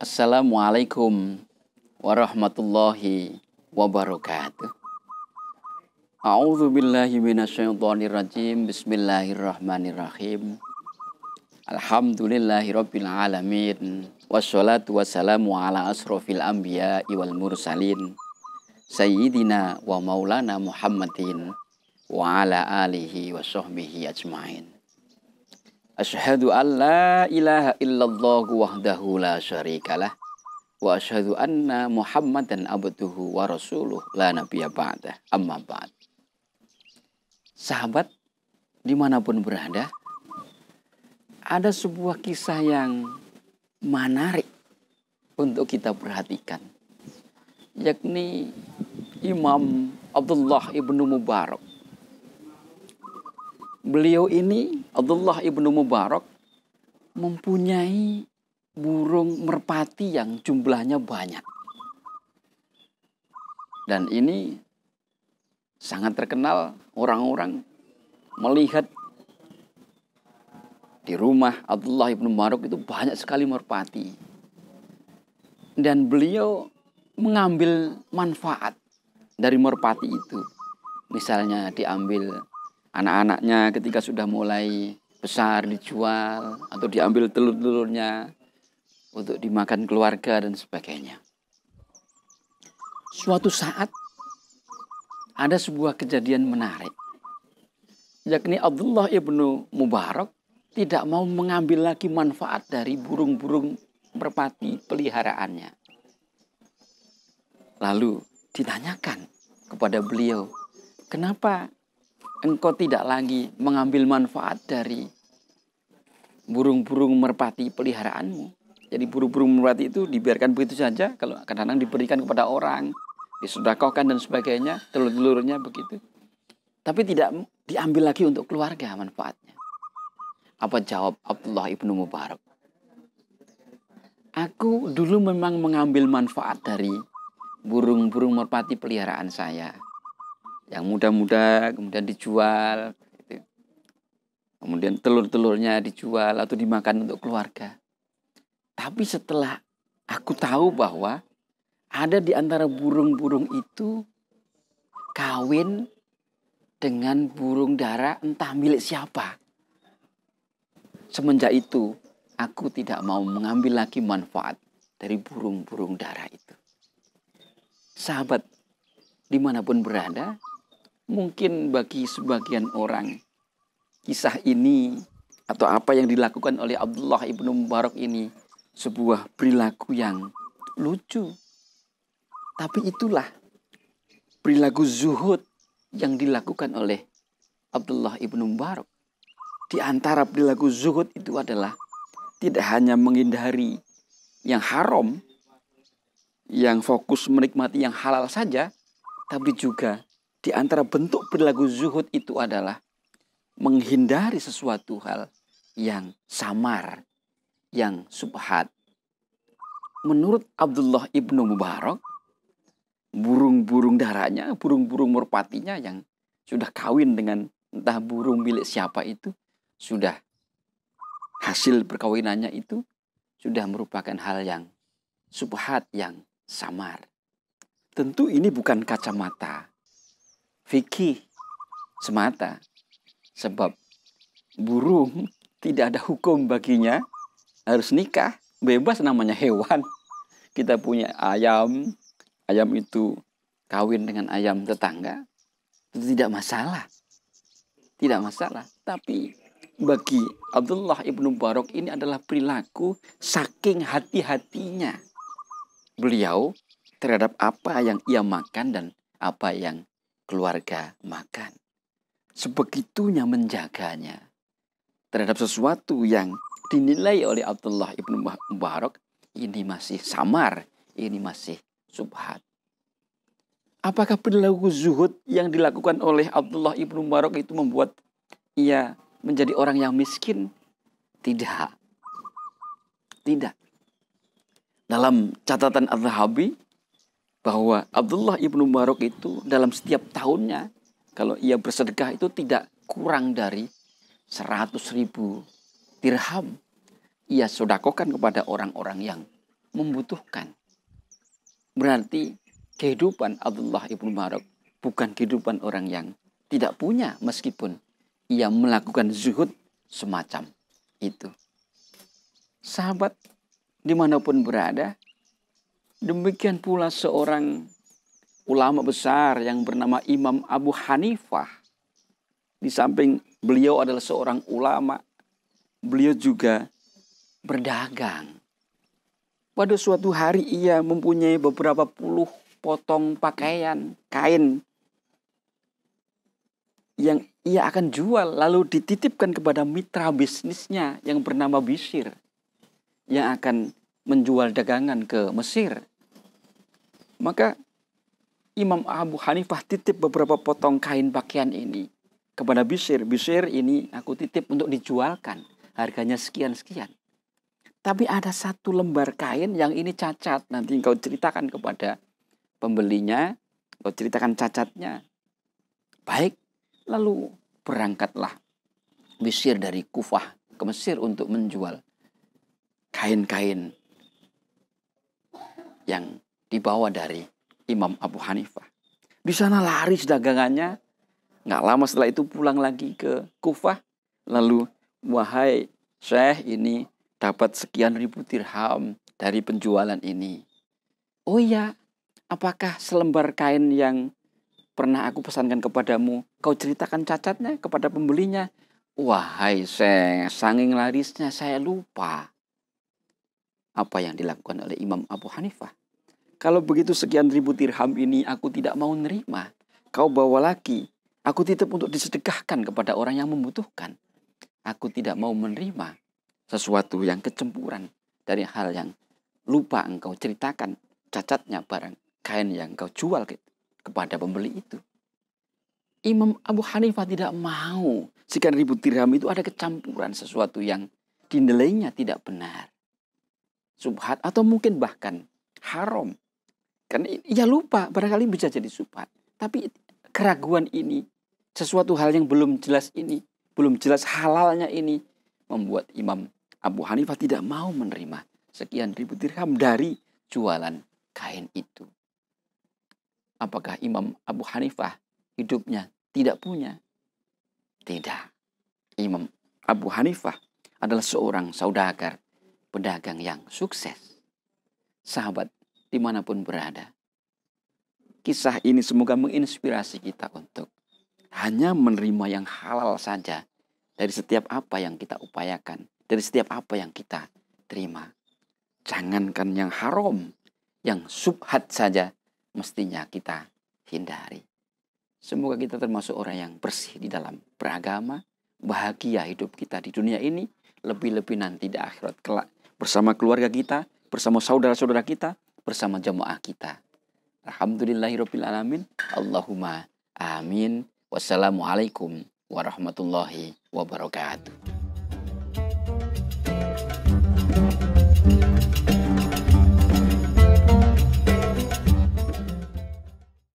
Assalamualaikum warahmatullahi wabarakatuh. A'udzu billahi minasyaitonir rajim. Bismillahirrahmanirrahim. Alhamdulillahirabbil alamin. Wassalatu wassalamu ala asrofil anbiya'i wal mursalin. Sayyidina wa maulana Muhammadin wa ala alihi wa sahbihi ajmain. Asyhadu an la ilaha illallah wahdahu la syarikalah wa asyhadu anna Muhammadan abduhu wa rasuluh la nabiyya ba'dah, amma ba'd. Sahabat dimanapun berada, ada sebuah kisah yang menarik untuk kita perhatikan, yakni Imam Abdullah ibnu Mubarak. Beliau ini, Abdullah ibnu Mubarak, mempunyai burung merpati yang jumlahnya banyak. Dan ini sangat terkenal, orang-orang melihat di rumah Abdullah ibnu Mubarak itu banyak sekali merpati. Dan beliau mengambil manfaat dari merpati itu. Misalnya diambil anak-anaknya ketika sudah mulai besar dijual, atau diambil telur-telurnya untuk dimakan keluarga dan sebagainya. Suatu saat ada sebuah kejadian menarik, yakni Abdullah ibnu Mubarak tidak mau mengambil lagi manfaat dari burung-burung merpati peliharaannya. Lalu ditanyakan kepada beliau, kenapa engkau tidak lagi mengambil manfaat dari burung-burung merpati peliharaanmu? Jadi burung-burung merpati itu dibiarkan begitu saja, kalau kadang-kadang diberikan kepada orang, disedekahkan dan sebagainya, telur-telurnya begitu. Tapi tidak diambil lagi untuk keluarga manfaatnya. Apa jawab Abdullah ibnu Mubarak? Aku dulu memang mengambil manfaat dari burung-burung merpati peliharaan saya. Yang muda-muda kemudian dijual, gitu. Kemudian telur-telurnya dijual atau dimakan untuk keluarga. Tapi setelah aku tahu bahwa ada di antara burung-burung itu kawin dengan burung dara entah milik siapa. Semenjak itu aku tidak mau mengambil lagi manfaat dari burung-burung dara itu. Sahabat dimanapun berada, mungkin bagi sebagian orang kisah ini atau apa yang dilakukan oleh Abdullah ibnu Mubarak ini sebuah perilaku yang lucu. Tapi itulah perilaku zuhud yang dilakukan oleh Abdullah ibnu Mubarak. Di antara perilaku zuhud itu adalah tidak hanya menghindari yang haram, yang fokus menikmati yang halal saja, tapi juga di antara bentuk perilaku zuhud itu adalah menghindari sesuatu hal yang samar, yang subhat. Menurut Abdullah ibnu Mubarak, burung-burung darahnya, burung-burung merpatinya yang sudah kawin dengan entah burung milik siapa itu, sudah hasil perkawinannya itu sudah merupakan hal yang subhat, yang samar. Tentu ini bukan kacamata fikih semata, sebab burung tidak ada hukum baginya harus nikah, bebas, namanya hewan. Kita punya ayam, ayam itu kawin dengan ayam tetangga, itu tidak masalah. Tidak masalah. Tapi bagi Abdullah ibnu Mubarak ini adalah perilaku saking hati-hatinya beliau terhadap apa yang ia makan dan apa yang keluarga makan. Sebegitunya menjaganya terhadap sesuatu yang dinilai oleh Abdullah ibnu Mubarak ini masih samar, ini masih subhat. Apakah perilaku zuhud yang dilakukan oleh Abdullah ibnu Mubarak itu membuat ia menjadi orang yang miskin? Tidak. Tidak. Dalam catatan Az-Zahabi bahwa Abdullah ibnu Mubarak itu dalam setiap tahunnya kalau ia bersedekah itu tidak kurang dari 100.000 dirham. Ia sodakokan kepada orang-orang yang membutuhkan. Berarti kehidupan Abdullah ibnu Mubarak bukan kehidupan orang yang tidak punya meskipun ia melakukan zuhud semacam itu. Sahabat dimanapun berada, demikian pula seorang ulama besar yang bernama Imam Abu Hanifah. Di samping beliau adalah seorang ulama, beliau juga berdagang. Pada suatu hari ia mempunyai beberapa puluh potong pakaian, kain yang ia akan jual lalu dititipkan kepada mitra bisnisnya yang bernama Bishr yang akan menjual dagangan ke Mesir. Maka Imam Abu Hanifah titip beberapa potong kain pakaian ini kepada Bishr. Bishr, ini aku titip untuk dijualkan. Harganya sekian-sekian. Tapi ada satu lembar kain yang ini cacat. Nanti engkau ceritakan kepada pembelinya. Engkau ceritakan cacatnya. Baik. Lalu berangkatlah Bishr dari Kufah ke Mesir untuk menjual kain-kain yang dibawa dari Imam Abu Hanifah. Di sana laris dagangannya. Nggak lama setelah itu pulang lagi ke Kufah. Lalu, wahai Syekh, ini dapat sekian ribu dirham dari penjualan ini. Oh iya, apakah selembar kain yang pernah aku pesankan kepadamu, kau ceritakan cacatnya kepada pembelinya? Wahai Syekh, saking larisnya saya lupa. Apa yang dilakukan oleh Imam Abu Hanifah? Kalau begitu sekian ribu dirham ini aku tidak mau nerima. Kau bawa lagi. Aku titip untuk disedekahkan kepada orang yang membutuhkan. Aku tidak mau menerima sesuatu yang kecemburuan dari hal yang lupa engkau ceritakan cacatnya barang kain yang engkau jual kepada pembeli itu. Imam Abu Hanifah tidak mau sekian ribu dirham itu ada kecampuran sesuatu yang dinilainya tidak benar. Subhat atau mungkin bahkan haram. Kan ia lupa, barangkali bisa jadi subhat. Tapi keraguan ini, sesuatu hal yang belum jelas ini, belum jelas halalnya ini, membuat Imam Abu Hanifah tidak mau menerima sekian ribu dirham dari jualan kain itu. Apakah Imam Abu Hanifah hidupnya tidak punya? Tidak. Imam Abu Hanifah adalah seorang saudagar, pedagang yang sukses. Sahabat dimanapun berada, kisah ini semoga menginspirasi kita untuk hanya menerima yang halal saja dari setiap apa yang kita upayakan, dari setiap apa yang kita terima. Jangankan yang haram, yang subhat saja mestinya kita hindari. Semoga kita termasuk orang yang bersih di dalam beragama, bahagia hidup kita di dunia ini, lebih-lebih nanti di akhirat kelak bersama keluarga kita, bersama saudara-saudara kita, bersama jemaah kita. Alhamdulillahirabbil alamin. Allahumma amin. Wassalamualaikum warahmatullahi wabarakatuh.